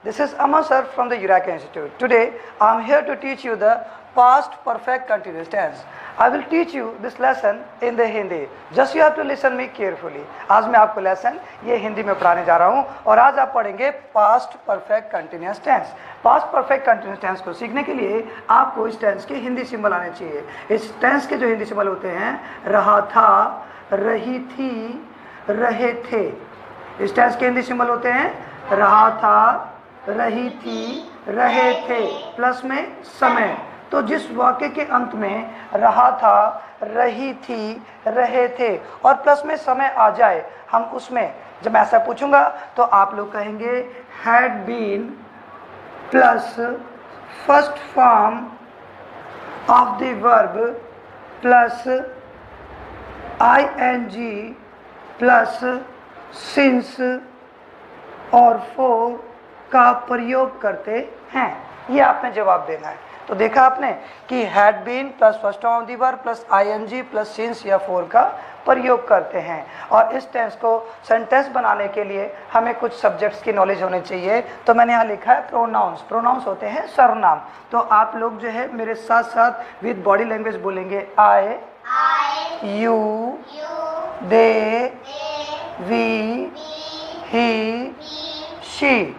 This is Aman sir from the Eureka Institute. Today I am here to teach you the past perfect continuous tense. I will teach you this lesson in the Hindi. Just you have to listen me carefully. आज मैं आपको lesson ये हिंदी में पढ़ाने जा रहा हूँ और आज आप पढ़ेंगे past perfect continuous tense. Past perfect continuous tense को सीखने के लिए आपको इस टेंस के हिंदी सिंबल आने चाहिए। इस टेंस के जो हिंदी सिंबल होते हैं रहा था, रही थी, रहे थे। इस टेंस के हिंदी सिंबल होते हैं रहा था, रही थी, रहे थे प्लस में समय। तो जिस वाक्य के अंत में रहा था, रही थी, रहे थे और प्लस में समय आ जाए, हम उसमें जब मैं ऐसा पूछूंगा तो आप लोग कहेंगे had been plus first form of the verb plus ING plus since और फॉर का प्रयोग करते हैं। ये आपने जवाब देना है। तो देखा आपने कि had been plus first form of the verb plus ING plus since या फॉर का प्रयोग करते हैं। और इस टेंस को सेंटेंस बनाने के लिए हमें कुछ सब्जेक्ट्स की नॉलेज होनी चाहिए। तो मैंने यहाँ लिखा है प्रोनाउंस। प्रोनाउंस होते हैं सर्वनाम। तो आप लोग जो है मेरे साथ साथ विद बॉडी लैंग्वेज बोलेंगे I, you, they, we, he, she.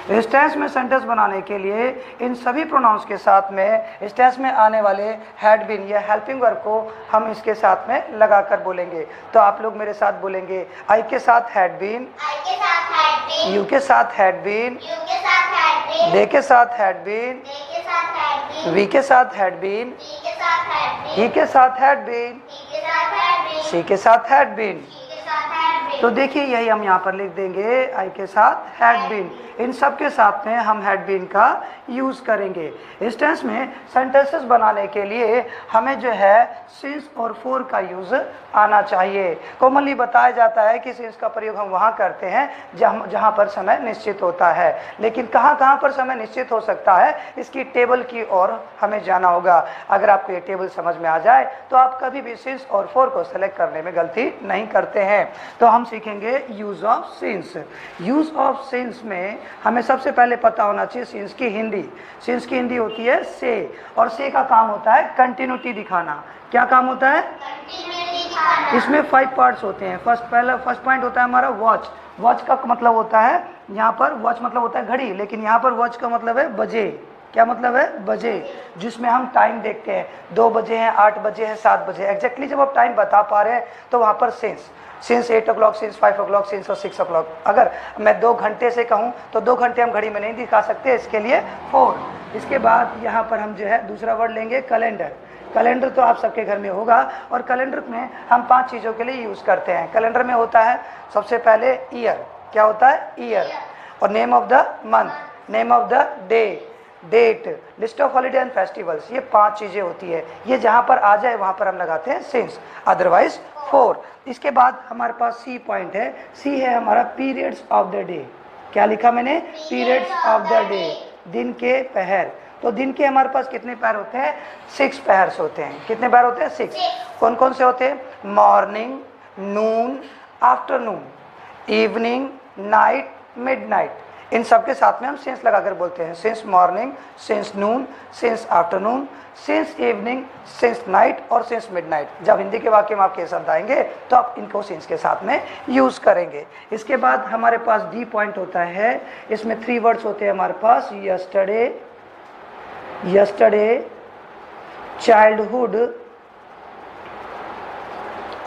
इस टेंस में सेंटेंस बनाने के लिए इन सभी प्रोनाउंस के साथ में इस टेंस में आने वाले हैड बीन या हेल्पिंग वर्ब को हम इसके साथ में लगाकर बोलेंगे। तो आप लोग मेरे साथ बोलेंगे आई के साथ हैड बीन, यू के साथ हैड बीन, दे के साथ हैड बीन, वी के साथ हैड बीन, ही के साथ हैड बीन, शी के साथ हैड बीन। तो देखिए यही हम यहाँ पर लिख देंगे आई के साथ हैड बीन। इन सब के साथ में हम हैड बीन का यूज़ करेंगे। इस टेंस में सेंटेंसेस बनाने के लिए हमें जो है सिंस और फॉर का यूज़ आना चाहिए। कॉमनली बताया जाता है कि सिंस का प्रयोग हम वहाँ करते हैं जहाँ पर समय निश्चित होता है। लेकिन कहाँ पर समय निश्चित हो सकता है इसकी टेबल की ओर हमें जाना होगा। अगर आपको ये टेबल समझ में आ जाए तो आप कभी भी सिंस और फॉर को सेलेक्ट करने में गलती नहीं करते हैं। तो हम सीखेंगे use of since. Use of since में हमें सबसे पहले पता होना चाहिए सिंस की हिंदी। सिंस की हिंदी होती है से, और से का काम होता है कंटिन्यूटी दिखाना। क्या काम होता है? इसमें 5 पार्ट्स होते हैं। फर्स्ट पॉइंट होता है हमारा वॉच। वॉच का मतलब होता है, यहाँ पर वॉच मतलब होता है घड़ी, लेकिन यहाँ पर वॉच का मतलब है बजे। क्या मतलब है? बजे, जिसमें हम टाइम देखते हैं 2 बजे हैं, 8 बजे हैं, 7 बजे एग्जैक्टली जब आप टाइम बता पा रहे हैं तो वहाँ पर since 8 o'clock, since 5 o'clock, since और 6 o'clock। अगर मैं 2 घंटे से कहूँ तो 2 घंटे हम घड़ी में नहीं दिखा सकते, इसके लिए 4। इसके बाद यहाँ पर हम जो है दूसरा वर्ड लेंगे कैलेंडर। कैलेंडर तो आप सबके घर में होगा और कैलेंडर में हम 5 चीज़ों के लिए यूज़ करते हैं। कैलेंडर में होता है सबसे पहले ईयर। क्या होता है? ईयर। और name of the month, name of the day, date, list of holiday and festivals. ये 5 चीज़ें होती है। ये जहाँ पर आ जाए वहाँ पर हम लगाते हैं सिंस, अदरवाइज 4। इसके बाद हमारे पास सी पॉइंट है। सी है हमारा पीरियड्स ऑफ द डे। क्या लिखा मैंने? पीरियड्स ऑफ द डे, दिन के पहर। तो दिन के हमारे पास कितने पहर होते हैं? 6 पहर्स होते हैं। कितने पहर होते हैं? 6। कौन कौन से होते हैं? Morning, noon, afternoon, evening, night, midnight. इन सब के साथ में हम सिंस लगाकर बोलते हैं। Since morning, since noon, since afternoon, since evening, since night और सिंस मिडनाइट। जब हिंदी के वाक्य में आपके शब्द आएंगे तो आप इनको सिंस के साथ में यूज़ करेंगे। इसके बाद हमारे पास डी पॉइंट होता है। इसमें 3 वर्ड्स होते हैं हमारे पास, yesterday, yesterday, childhood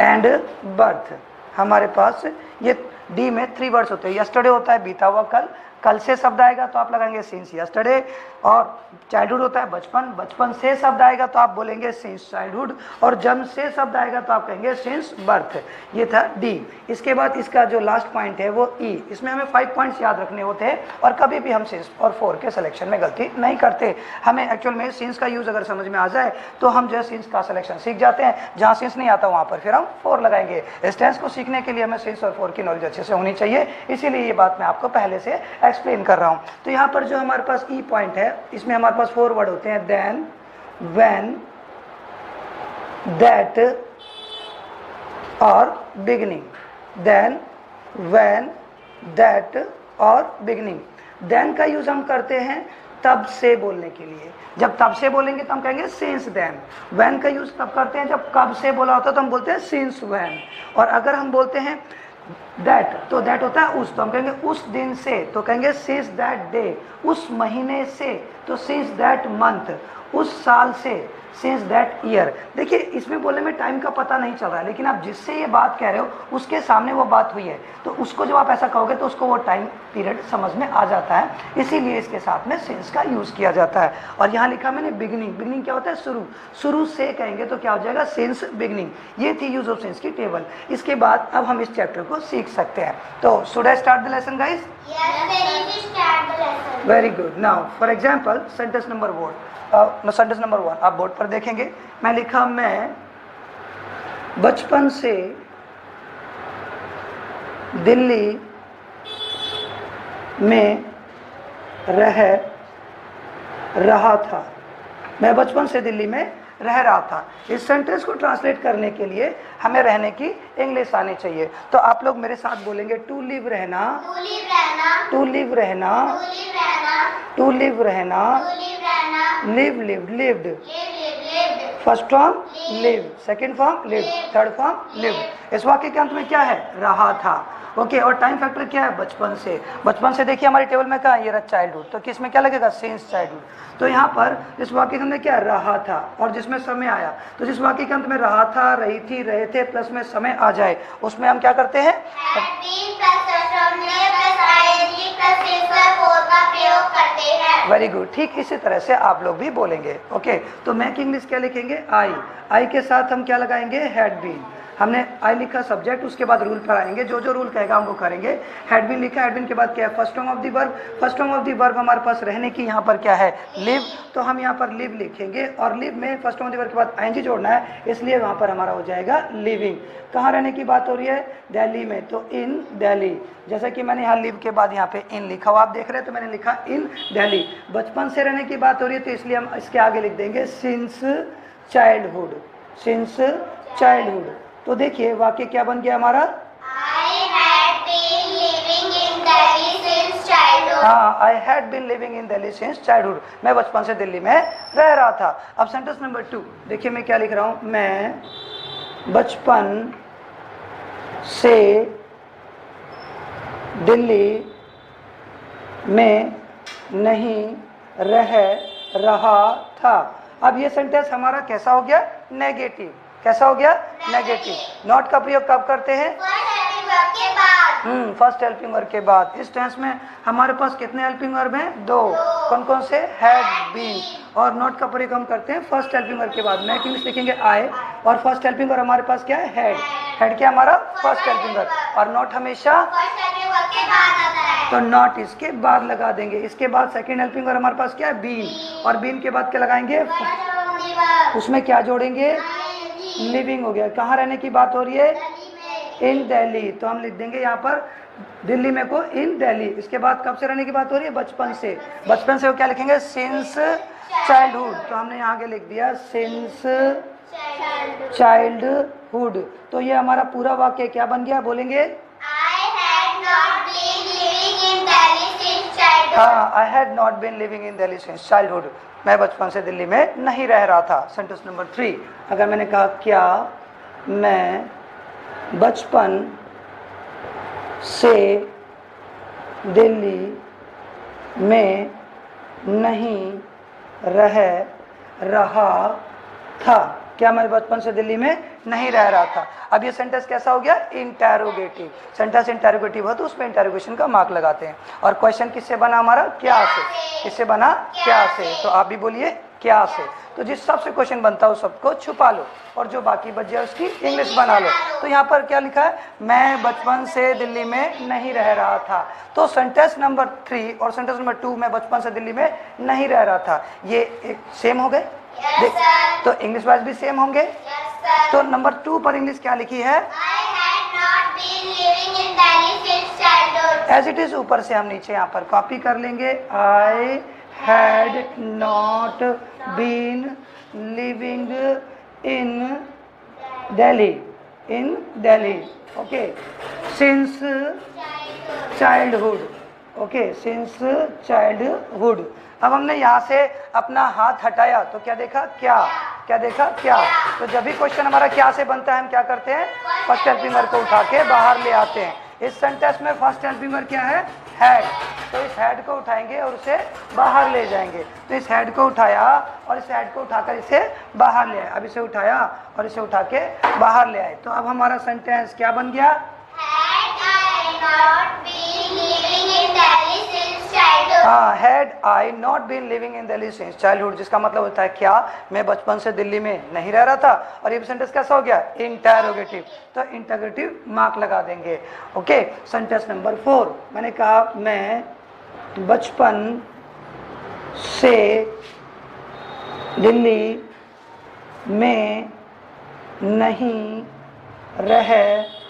and birth. हमारे पास ये डी में 3 वर्ड्स होते हैं। यस्टरडे होता है बीता हुआ कल, कल से शब्द आएगा तो आप लगाएंगे सिंस यस्टरडे। और चाइल्डहुड होता है बचपन, बचपन से शब्द आएगा तो आप बोलेंगे सिंस चाइल्डहुड। और जन्म से शब्द आएगा तो आप कहेंगे सिंस बर्थ। ये था डी। इसके बाद इसका जो लास्ट पॉइंट है वो ई। इसमें हमें 5 पॉइंट्स याद रखने होते हैं और कभी भी हम सिंस और 4 के सिलेक्शन में गलती नहीं करते। हमें एक्चुअल में सिंस का यूज़ अगर समझ में आ जाए तो हम जो है सिंस का सिलेक्शन सीख जाते हैं। जहाँ सिंस नहीं आता वहाँ पर फिर हम 4 लगाएंगे। इस टेंस को सीखने के लिए हमें सिंस और 4 की नॉलेज अच्छे से होनी चाहिए, इसीलिए ये बात मैं आपको पहले से एक्सप्लेन कर रहा हूँ। तो यहाँ पर जो हमारे पास ई पॉइंट है इसमें हमारे पास 4 वर्ड होते हैं। देन, व्हेन, दैट और बिगिनिंग। देन, व्हेन, दैट और बिगिनिंग। देन का यूज हम करते हैं तब से बोलने के लिए। जब तब से बोलेंगे तो हम कहेंगे सिंस देन। व्हेन का यूज तब करते हैं जब कब से बोला होता है तो हम बोलते हैं सिंस व्हेन। और अगर हम बोलते हैं दैट, तो दैट होता है उस, तो हम कहेंगे उस दिन से, तो कहेंगे सिंस दैट डे। उस महीने से, तो सिंस दैट मंथ। उस साल से, सिंस दैट ईयर। देखिए इसमें बोलने में टाइम का पता नहीं चल रहा है, लेकिन आप जिससे ये बात कह रहे हो उसके सामने वो बात हुई है, तो उसको जब आप ऐसा कहोगे तो उसको वो टाइम पीरियड समझ में आ जाता है, इसीलिए इसके साथ में सिंस का यूज किया जाता है। और यहाँ लिखा मैंने बिगिनिंग। बिगिनिंग क्या होता है? शुरू। शुरू से कहेंगे तो क्या हो जाएगा? Since beginning. ये थी यूज ऑफ सिंस की टेबल। इसके बाद अब हम इस चैप्टर को सीख सकते हैं। तो should I start the lesson guys? Very good. Now for example sentence number 1 आप बोर्ड पर देखेंगे। मैं लिखा मैं बचपन से दिल्ली में रह रहा था। मैं बचपन से दिल्ली में रह रहा था। इस सेंटेंस को ट्रांसलेट करने के लिए हमें रहने की इंग्लिश आनी चाहिए। तो आप लोग मेरे साथ बोलेंगे टू लिव रहना, टू लिव रहना, टू लिव रहना, live lived, lived. First form live, second form live, third form live. इस वाक्य के अंत में क्या है? रहा था। ओके और टाइम फैक्टर क्या है? बचपन से। बचपन से देखिए हमारी टेबल में कहा ये रहा चाइल्डहुड, तो किस में क्या लगेगा? Since childhood. तो यहाँ पर इस वाक्य के अंदर क्या रहा था और जिसमें समय आया, तो जिस वाक्य के अंत में रहा था, रही थी, रहे थे प्लस में समय आ जाए उसमें हम क्या करते हैं? Very good. ठीक इसी तरह से आप लोग भी बोलेंगे। ओके तो मैं की इंग्लिश क्या लिखेंगे? आई। आई के साथ हम क्या लगाएंगे? Had been. हमने आई लिखा सब्जेक्ट, उसके बाद रूल पर आएंगे, जो जो रूल कहेगा हम वो करेंगे। हैड बीन लिखा, हैड बीन के बाद क्या है? First form of the verb. First form of the verb हमारे पास रहने की यहाँ पर क्या है? लिव। तो हम यहाँ पर लिव लिखेंगे और लिव में first form of the verb के बाद आईएनजी जोड़ना है, इसलिए वहाँ पर हमारा हो जाएगा लिविंग। कहाँ रहने की बात हो रही है? दिल्ली में, तो इन दिल्ली। जैसा कि मैंने यहाँ लिव के बाद यहाँ पे इन लिखा हुआ आप देख रहे हैं, तो मैंने लिखा इन दिल्ली। बचपन से रहने की बात हो रही है तो इसलिए हम इसके आगे लिख देंगे सिंस चाइल्डहुड, सिंस चाइल्डहुड। तो देखिए वाक्य क्या बन गया हमारा? I had been living in Delhi since childhood. हाँ, I had been living in Delhi since childhood. मैं बचपन से दिल्ली में रह रहा था। अब सेंटेंस नंबर 2 देखिए मैं क्या लिख रहा हूँ। मैं बचपन से दिल्ली में नहीं रह रहा था। अब ये सेंटेंस हमारा कैसा हो गया? नेगेटिव। कैसा हो गया? नेगेटिव। नॉट का प्रयोग कब करते हैं? फर्स्ट हेल्पिंग वर्ब के बाद। इस टेंस में हमारे पास कितने हेल्पिंग वर्ब हैं? 2। कौन कौन से? Had been. और नॉट का प्रयोग हम करते हैं फर्स्ट हेल्पिंग वर्ब के बाद। मैं इंग्लिश लिखेंगे आई और फर्स्ट हेल्पिंग वर्ब हमारे पास क्या है? हैड। हैड क्या हमारा? First helping verb. और नॉट हमेशा तो नॉट इसके बाद लगा देंगे। इसके बाद सेकंड हेल्पिंग वर्ब हमारे पास क्या है? बीन। और बीन के बाद क्या लगाएंगे? उसमें क्या जोड़ेंगे? लिविंग हो गया। कहाँ रहने की बात हो रही है? इन दिल्ली। तो हम लिख देंगे यहाँ पर दिल्ली में को इन दिल्ली। इसके बाद कब से रहने की बात हो रही है? बचपन से। बचपन से वो क्या लिखेंगे? Since childhood. तो हमने यहाँ आगे लिख दिया सिंस चाइल्डहुड। तो ये हमारा पूरा वाक्य क्या बन गया? बोलेंगे हाँ, I had not been living in Delhi since childhood. मैं बचपन से दिल्ली में नहीं रह रहा था। सेंटेंस नंबर 3 अगर मैंने कहा क्या मैं बचपन से दिल्ली में नहीं रह रहा था। क्या मैं बचपन से दिल्ली में नहीं रह रहा था? अब ये सेंटेंस कैसा हो गया? इंटेरोगेटिव। सेंटेंस इंटेरोगेटिव हो तो उसमें इंटेरोगेशन का मार्क लगाते हैं। और क्वेश्चन किससे बना हमारा? क्या से। किससे बना? क्या से। तो आप भी बोलिए क्या से। तो जिस सबसे क्वेश्चन बनता है उस सबको छुपा लो और जो बाकी बच जाए उसकी इंग्लिश बना लो। तो यहाँ पर क्या लिखा है? मैं बचपन से दिल्ली में नहीं रह रहा था। तो सेंटेंस नंबर 3 और सेंटेंस नंबर 2 मैं बचपन से दिल्ली में नहीं रह रहा था, ये एक सेम हो गए। तो इंग्लिश वाइज भी सेम होंगे। तो नंबर 2 पर इंग्लिश क्या लिखी है? एज इट इज ऊपर से हम नीचे यहाँ पर कॉपी कर लेंगे। I had not been living in Delhi, in Delhi, okay, since childhood, okay, since childhood. अब हमने यहाँ से अपना हाथ हटाया तो क्या देखा, क्या, क्या देखा, क्या। तो जब भी क्वेश्चन हमारा क्या से बनता है हम क्या करते हैं, फर्स्ट हेल्पिंग वर्ब को उठा के बाहर ले आते हैं। इस सेंटेंस में फर्स्ट हेल्पिंग वर्ब क्या है, हैड। तो इस हैड को उठाएंगे और उसे बाहर ले जाएंगे। तो इस हैड को उठाया और इस हैड को उठाकर इसे बाहर ले आए। अब इसे उठाया और इसे उठा के बाहर ले आए। तो अब हमारा सेंटेंस क्या बन गया, Had I not been living in Delhi since childhood. Had I not been living in Delhi since childhood, जिसका मतलब होता है क्या, मैं बचपन से दिल्ली में नहीं रह रहा था। और ये सेंटेंस कैसा हो गया, इंटरोगेटिव। तो इंटरोगेटिव मार्क लगा देंगे। ओके, सेंटेंस नंबर 4, मैंने कहा मैं बचपन से दिल्ली में नहीं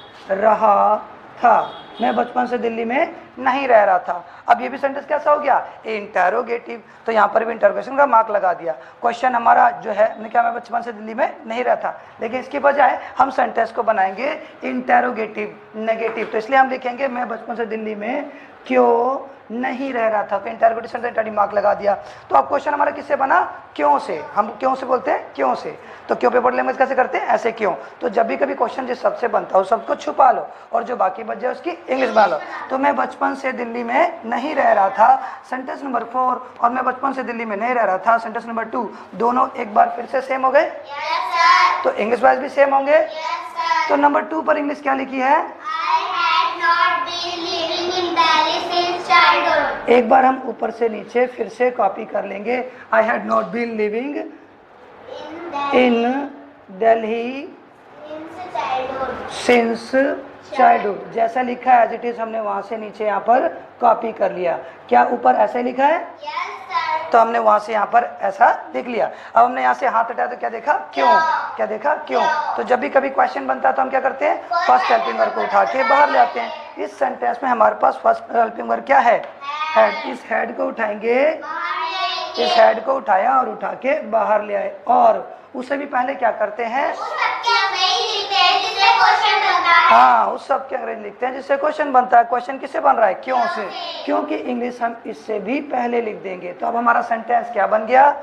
रह रहा था। मैं बचपन से दिल्ली में नहीं रह रहा था। अब ये भी सेंटेंस कैसा हो गया, इंटरोगेटिव। तो यहाँ पर भी इंटरोगेशन का मार्क लगा दिया। क्वेश्चन हमारा जो है, मैंने कहा मैं बचपन से दिल्ली में नहीं रहता, लेकिन इसके बजाय हम सेंटेंस को बनाएंगे इंटरोगेटिव, नेगेटिव। तो इसलिए हम लिखेंगे मैं बचपन से दिल्ली में क्यों नहीं रह रहा था। तो इंटरोगेटिव सेंटेंस मार्क लगा दिया। तो अब क्वेश्चन हमारा किससे बना, क्यों से। हम क्यों से बोलते हैं, क्यों से। तो क्यों पेपर लैंग्वेज कैसे करते हैं, ऐसे क्यों। तो जब भी कभी क्वेश्चन जिस सबसे बनता है उस सबको छुपा लो और जो बाकी बच जाए उसकी इंग्लिश बना लो। तो मैं बचपन से दिल्ली में नहीं रह रहा था, सेंटेंस नंबर 4, और मैं बचपन से दिल्ली में नहीं रह रहा था, सेंटेंस नंबर 2, दोनों एक बार फिर से सेम हो गए। Yes, sir. तो इंग्लिश वाइज भी सेम होंगे। Yes, sir. तो नंबर 2 पर इंग्लिश क्या लिखी है, I had not been living in Delhi since childhood. एक बार हम ऊपर से नीचे फिर से कॉपी कर लेंगे। I had not been living in Delhi Since childhood. Since childhood. जैसा लिखा है एज इट इज हमने वहां से नीचे यहाँ पर कॉपी कर लिया। क्या ऊपर ऐसे लिखा है, Yes, sir. तो हमने वहां से यहाँ पर ऐसा लिख लिया। अब हमने यहाँ से हाथ हटाया तो क्या देखा, क्यों, क्या देखा, क्यों। तो जब भी कभी क्वेश्चन बनता है तो हम क्या करते हैं, फर्स्ट हेल्पिंग वर्ब को उठा के बाहर ले आते हैं। इस सेंटेंस में हमारे पास फर्स्ट हेल्पिंग वर्ब क्या है, हैड। इस हैड को उठाएंगे, इस हैड को उठाया और उठा के बाहर ले आए। और उसे भी पहले क्या करते हैं, हाँ, उस सब के अंग्रेजी लिखते हैं जिससे क्वेश्चन बनता है। क्वेश्चन किससे बन रहा है, क्यों से, क्योंकि इंग्लिश हम इससे भी पहले लिख देंगे। तो अब हमारा सेंटेंस क्या बन गया,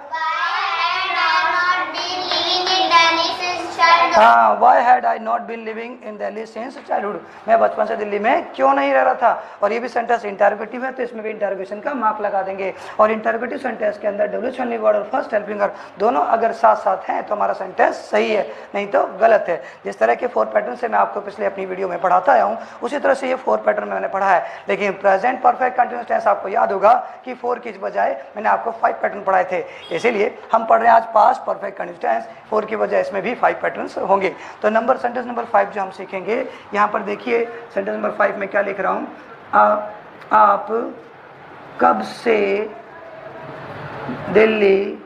हाँ, why had I not been living in Delhi since childhood, मैं बचपन से दिल्ली में क्यों नहीं रह रहा था। और ये भी सेंटेंस इंटरोगेटिव है तो इसमें भी इंटरोगेशन का मार्क लगा देंगे। और इंटरोगेटिव सेंटेंस के अंदर डब्ल्यूएच ओनली वर्ड और फर्स्ट हेल्पिंग वर्ब दोनों अगर साथ साथ हैं तो हमारा सेंटेंस सही है, नहीं तो गलत है। जिस तरह के 4 पैटर्न से मैं आपको पिछले अपनी वीडियो में पढ़ाता आया हूँ उसी तरह से ये 4 पैटर्न मैंने पढ़ा है। लेकिन प्रेजेंट परफेक्ट कंटिन्यूअस टेंस आपको याद होगा कि 4 की बजाय मैंने आपको 5 पैटर्न पढ़ाए थे, इसीलिए हम पढ़ रहे हैं आज पास्ट परफेक्ट कंटिन्यूअस टेंस। 4 की बजाय इसमें भी 5 पैटर्न होंगे। तो सेंटेंस नंबर 5 जो हम सीखेंगे, यहाँ पर देखिए सेंटेंस नंबर 5 में क्या लिख रहा हूँ, आप कब से दिल्ली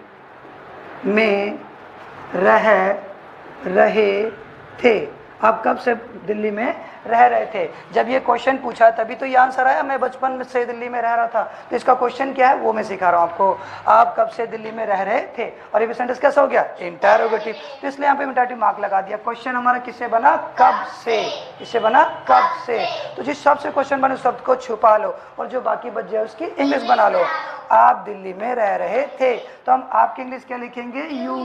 में रह रहे थे। आप कब से दिल्ली में रह रहे थे। जब ये क्वेश्चन पूछा तभी तो ये आंसर आया, मैं बचपन से दिल्ली में रह रहा था। तो इसका क्वेश्चन क्या है वो मैं सिखा रहा हूँ आपको। आप कब से दिल्ली में रह रहे थे, और ये सेंटेंस कैसा हो गया, इंटरोगेटिव। तो इसलिए यहाँ पे इंटरोगेटिव मार्क लगा दिया। क्वेश्चन हमारा किससे बना, कब से, किससे बना, कब से। तो जिस शब्द से क्वेश्चन बने उस शब्द को छुपा लो और जो बाकी बच जाए उसकी इंग्लिश बना लो। आप दिल्ली में रह रहे थे, तो हम आपकी इंग्लिश क्या लिखेंगे, यू,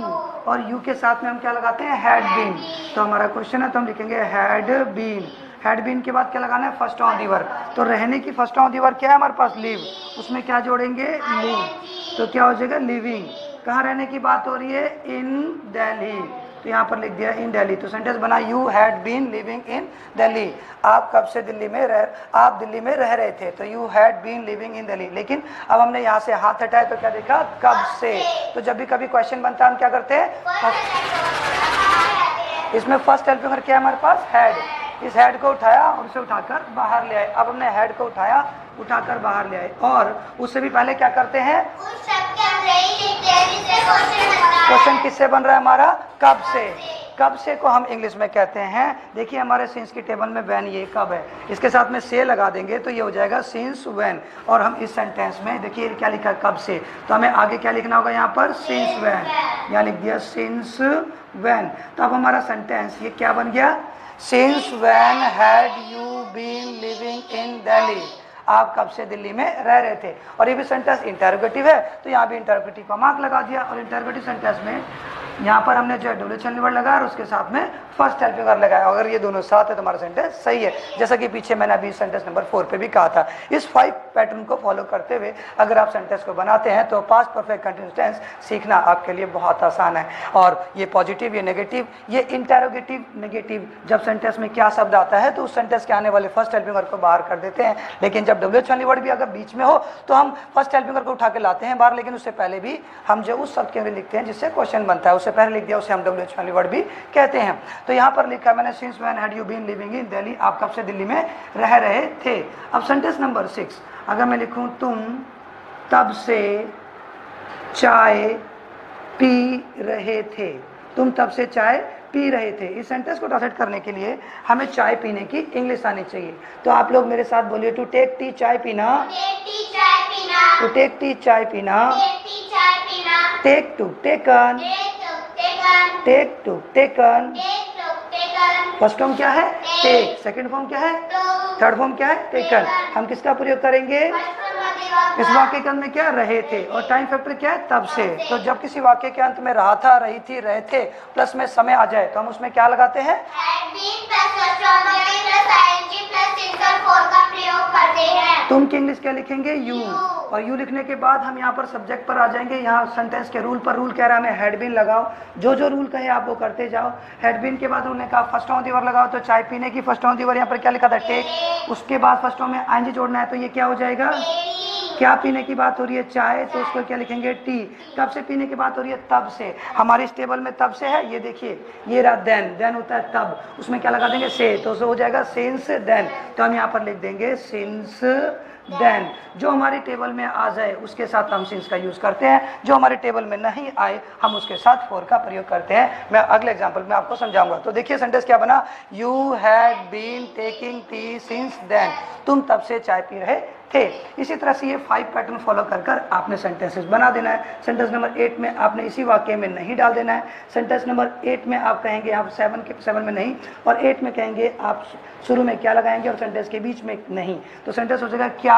और यू के साथ में हम क्या लगाते हैं, हैड बीन। तो हमारा क्वेश्चन है तो हम लिखेंगे हैड बीन। हैड बीन के बाद क्या लगाना है, फर्स्ट ऑन दी वर्ब। तो रहने की फर्स्ट ऑन दी वर्ब क्या है हमारे पास, लिव। उसमें क्या जोड़ेंगे, लिव। तो क्या हो जाएगा, लिविंग। कहाँ रहने की बात हो रही है, इन दिल्ली। तो यहाँ पर लिख दिया इन दिल्ली। तो सेंटेंस बना, you had been living in Delhi. आप कब से दिल्ली में आप दिल्ली में रह रहे थे। तो you had been living in Delhi. लेकिन अब हमने यहाँ से हाथ हटाया तो क्या देखा, कब से। तो जब भी कभी क्वेश्चन बनता है हम क्या करते हैं, इसमें फर्स्ट हेल्पिंग वर्ब क्या है हमारे पास, हैड। इस हेड को उठाया और उसे उठाकर बाहर ले आए। अब हमने हेड को उठाया, उठाकर बाहर ले आए। और उससे भी पहले क्या करते हैं, क्वेश्चन किससे बन रहा है हमारा, कब से। कब से को हम इंग्लिश में कहते हैं, देखिए हमारे सिंस की टेबल में व्हेन, ये कब है, इसके साथ में से लगा देंगे तो ये हो जाएगा सिंस व्हेन। और हम इस सेंटेंस में देखिए क्या लिखा है, कब से। तो हमें आगे क्या लिखना होगा यहाँ पर, सिंस व्हेन। यहाँ लिख दिया सिंस व्हेन। तो अब हमारा सेंटेंस ये क्या बन गया, since when had you been living in Delhi. आप कब से दिल्ली में रह रहे थे। और ये भी सेंटेंस इंटरोगेटिव है, तो यहाँ भी इंटरोगेटिव का मार्क लगा दिया। और इंटरोगेटिव सेंटेंस में यहाँ पर हमने जो है WH वर्ड लगाया और उसके साथ में फर्स्ट हेल्पिंग वर्ब लगाया। अगर ये दोनों साथ है तो हमारा सेंटेंस सही है, जैसा कि पीछे मैंने अभी सेंटेंस नंबर 4 पे भी कहा था। इस 5 पैटर्न को फॉलो करते हुए अगर आप सेंटेंस को बनाते हैं तो पास्ट परफेक्ट कंटिन्यूअस टेंस सीखना आपके लिए बहुत आसान है। और ये पॉजिटिव, ये नेगेटिव, ये इंटरोगेटिव नेगेटिव, जब सेंटेंस में क्या शब्द आता है तो उस सेंटेंस के आने वाले फर्स्ट हेल्पिंग वर्ब को बाहर कर देते हैं। लेकिन जब WH वर्ड भी अगर बीच में हो तो हम फर्स्ट हेल्पिंग वर्ब को उठा के लाते हैं बाहर, लेकिन उससे पहले भी हम जो उस शब्द के लिए लिखते हैं जिससे क्वेश्चन बनता है, उससे पहले लिख दिया, उसे हम WH वर्ड भी कहते हैं। तो यहाँ पर लिखा है मैंने, since when had you been living in Delhi, आप कब से दिल्ली में रह रहे थे। अब सेंटेंस नंबर 6 अगर मैं लिखूं, तुम तब से चाय पी रहे थे। तुम तब से चाय पी रहे थे। इस सेंटेंस को ट्रांसलेट करने के लिए हमें चाय पीने की इंग्लिश आनी चाहिए। तो आप लोग मेरे साथ बोलिए, टू टेक टी चाय पीना, टू टेक टी चाय पीना, take took taken, take took taken. First form क्या है? टेक। सेकंड फॉर्म क्या है? थर्ड फॉर्म क्या है? टेकन। हम किसका प्रयोग करेंगे? इस वाक्य के अंत में क्या? रहे थे। और टाइम फैक्टर क्या है? तब से। तो जब किसी वाक्य के अंत में रहा था, रही थी, रहे थे प्लस में समय आ जाए तो हम उसमें क्या लगाते हैं? तुम की इंग्लिश क्या लिखेंगे? यू। और यू लिखने के बाद हम यहाँ पर सब्जेक्ट पर आ जाएंगे। यहाँ सेंटेंस के रूल पर रूल कह रहा है हमें हैड बीन लगाओ। जो जो रूल कहे आप वो करते जाओ। हैड बीन के बाद उन्होंने कहा फर्स्ट ऑन दी वर्ब लगाओ, तो चाय पीने की फर्स्ट ऑन दी वर्ब यहाँ पर क्या लिखा था? टेक। उसके बाद फर्स्ट ऑन में आईएनजी जोड़ना है, तो ये क्या हो जाएगा? क्या पीने की बात हो रही है? चाय, तो उसको क्या लिखेंगे? टी। कब से पीने की बात हो रही है? तब से। हमारे इस टेबल में तब से है, ये देखिए, ये रहा देन। देन होता है तब, उसमें क्या लगा देंगे? से। तो हो जाएगा सिंस देन। तो हम यहाँ पर लिख देंगे सिंस देन। जो हमारी टेबल में आ जाए उसके साथ हम सिंस का यूज करते हैं, जो हमारे टेबल में नहीं आए हम उसके साथ फॉर का प्रयोग करते हैं। मैं अगले एग्जांपल में आपको समझाऊंगा। तो देखिए सेंटेंस क्या बना? You had been taking tea since then. तुम तब से चाय पी रहे थे। इसी तरह से ये 5 पैटर्न फॉलो कर कर आपने सेंटेंसेस बना देना है। सेंटेंस नंबर 8 में आपने इसी वाक्य में नहीं डाल देना है। सेंटेंस नंबर 8 में आप कहेंगे, आप 7 में नहीं, और 8 में कहेंगे आप शुरू में क्या लगाएंगे और सेंटेंस के बीच में नहीं। तो सेंटेंस हो जाएगा, क्या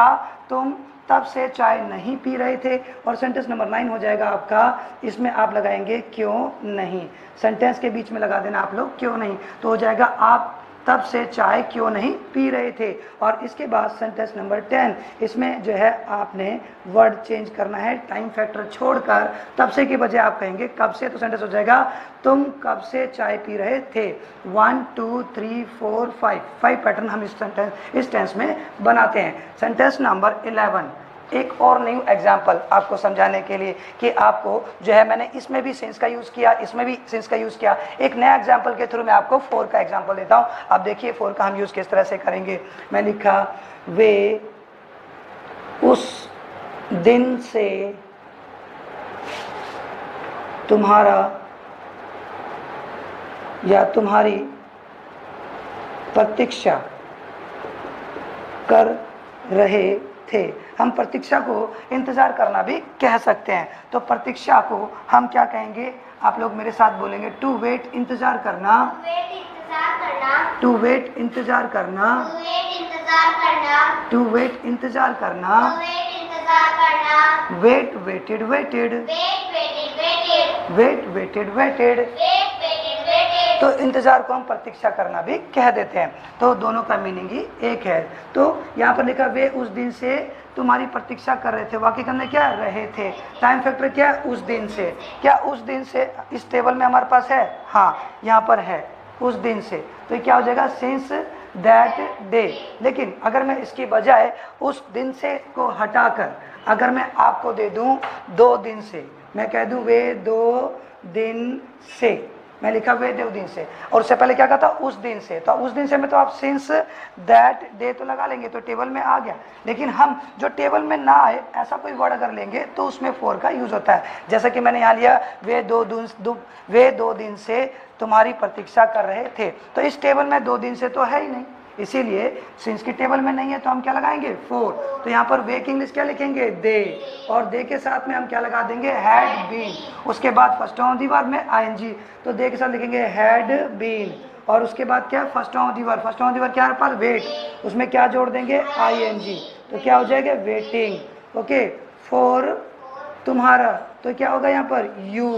तुम तब से चाय नहीं पी रहे थे। और सेंटेंस नंबर 9 हो जाएगा आपका, इसमें आप लगाएंगे क्यों नहीं। सेंटेंस के बीच में लगा देना आप लोग क्यों नहीं, तो हो जाएगा आप तब से चाय क्यों नहीं पी रहे थे। और इसके बाद सेंटेंस नंबर 10, इसमें जो है आपने वर्ड चेंज करना है, टाइम फैक्टर छोड़कर तब से के बजाय आप कहेंगे कब से। तो सेंटेंस हो जाएगा, तुम कब से चाय पी रहे थे। 1 2 3 4 5 पैटर्न हम इस टेंस में बनाते हैं। सेंटेंस नंबर 11, एक और न्यू एग्जाम्पल आपको समझाने के लिए कि आपको जो है, मैंने इसमें भी सिंस का यूज़ किया, इसमें भी सिंस का यूज़ किया। एक नया एग्जाम्पल के थ्रू मैं आपको 4 का एग्जाम्पल देता हूँ। आप देखिए 4 का हम यूज़ किस तरह से करेंगे। मैं लिखा, वे उस दिन से तुम्हारा या तुम्हारी प्रतीक्षा कर रहे थे। हम प्रतीक्षा को इंतजार करना भी कह सकते हैं। तो प्रतीक्षा को हम क्या कहेंगे? आप लोग मेरे साथ बोलेंगे, टू वेट, इंतजार करना, टू वेट इंतजार करना, टू वेट इंतजार करना, wait waited waited, wait waited waited. तो इंतजार को हम प्रतीक्षा करना भी कह देते हैं। तो दोनों का मीनिंग ही एक है। तो यहाँ पर लिखा, वे उस दिन से तुम्हारी प्रतीक्षा कर रहे थे। वाक्य करने क्या? रहे थे। टाइम फैक्टर क्या? उस दिन से। क्या उस दिन से इस टेबल में हमारे पास है? हाँ, यहाँ पर है, उस दिन से। तो ये क्या हो जाएगा? Since that day. लेकिन अगर मैं इसकी बजाय उस दिन से को हटाकर अगर मैं आपको दे दूं 2 दिन से, मैं कह दूं वे 2 दिन से, मैं लिखा वे 2 दिन से, और उससे पहले क्या कहा था? उस दिन से। तो उस दिन से में तो आप सिंस दैट डे तो लगा लेंगे, तो टेबल में आ गया। लेकिन हम जो टेबल में ना आए ऐसा कोई वर्ड अगर लेंगे तो उसमें फॉर का यूज होता है। जैसा कि मैंने यहाँ लिया, वे 2 दिन से तुम्हारी प्रतीक्षा कर रहे थे। तो इस टेबल में 2 दिन से तो है ही नहीं, इसीलिए सिंस की टेबल में नहीं है तो हम क्या लगाएंगे? फॉर। तो यहाँ पर वे की इंग्लिश क्या लिखेंगे? दे। और दे के साथ में हम क्या लगा देंगे? Had been. उसके बाद फर्स्ट ऑन दी वर्ब में आईएनजी, तो दे के साथ लिखेंगे हैड बीन। और उसके बाद क्या है first form of the verb, first form of the verb क्या है हमारे पास वेट, उसमें क्या जोड़ देंगे ing, तो क्या हो जाएगा वेटिंग। ओके, फॉर तुम्हारा, तो क्या होगा यहाँ पर यू,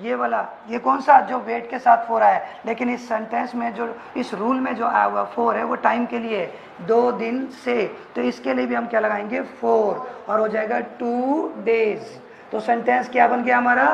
ये वाला, ये कौन सा जो वेट के साथ फोर आया है, लेकिन इस सेंटेंस में जो इस रूल में जो आया हुआ फोर है वो टाइम के लिए 2 दिन से, तो इसके लिए भी हम क्या लगाएंगे 4 और हो जाएगा 2 days। तो सेंटेंस क्या बन गया हमारा,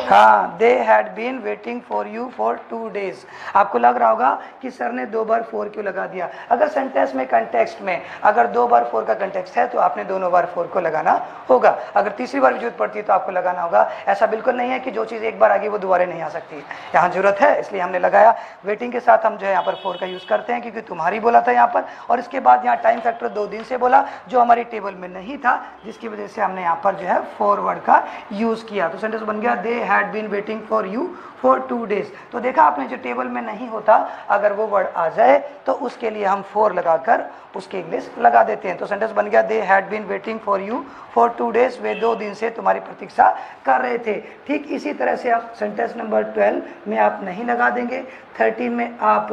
हाँ, they had been waiting for you for 2 days। आपको लग रहा होगा कि सर ने 2 बार 4 क्यों लगा दिया। अगर सेंटेंस में कंटेक्स्ट में अगर 2 बार 4 का कंटेक्स्ट है तो आपने दोनों बार 4 को लगाना होगा, अगर तीसरी बार भी जरूरत पड़ती है तो आपको लगाना होगा। ऐसा बिल्कुल नहीं है कि जो चीज़ एक बार आ गई वो दोबारा नहीं आ सकती, यहाँ जरूरत है इसलिए हमने लगाया। वेटिंग के साथ हम जो है यहाँ पर 4 का यूज़ करते हैं क्योंकि तुम्हारी बोला था यहाँ पर, और इसके बाद यहाँ टाइम फैक्टर 2 दिन से बोला जो हमारी टेबल में नहीं था, जिसकी वजह से हमने यहाँ पर जो है 4 वर्ड का यूज़ किया। तो सेंटेंस बन गया they had been waiting for you for 2 days। तो देखा आपने जो टेबल में नहीं होता अगर वो वर्ड आ जाए तो उसके लिए हम 4 लगाकर उसकी इंग्लिश लगा देते हैं। तो सेंटेंस बन गया they had been waiting for you for 2 days, वे 2 दिन से तुम्हारी प्रतीक्षा कर रहे थे। ठीक इसी तरह से आप सेंटेंस नंबर 12 में आप नहीं लगा देंगे, 13 में आप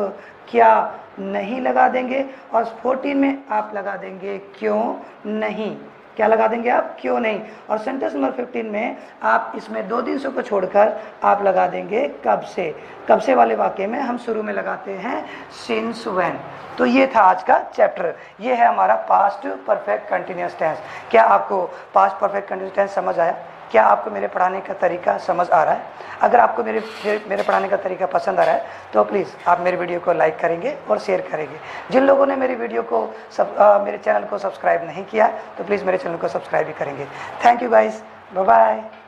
क्या नहीं लगा देंगे, और 14 में आप लगा देंगे क्यों नहीं, क्या लगा देंगे आप क्यों नहीं। और सेंटेंस नंबर 15 में आप इसमें 2 दिन से को छोड़कर आप लगा देंगे कब से। कब से वाले वाक्य में हम शुरू में लगाते हैं सिंस व्हेन। तो ये था आज का चैप्टर, ये है हमारा पास्ट परफेक्ट कंटिन्यूअस टेंस। क्या आपको पास्ट परफेक्ट कंटिन्यूअस टेंस समझ आया? क्या आपको मेरे पढ़ाने का तरीका समझ आ रहा है? अगर आपको मेरे पढ़ाने का तरीका पसंद आ रहा है तो प्लीज़ आप मेरे वीडियो को लाइक करेंगे और शेयर करेंगे। जिन लोगों ने मेरे वीडियो को मेरे चैनल को सब्सक्राइब नहीं किया तो प्लीज़ मेरे चैनल को सब्सक्राइब भी करेंगे। Thank you guys, bye bye.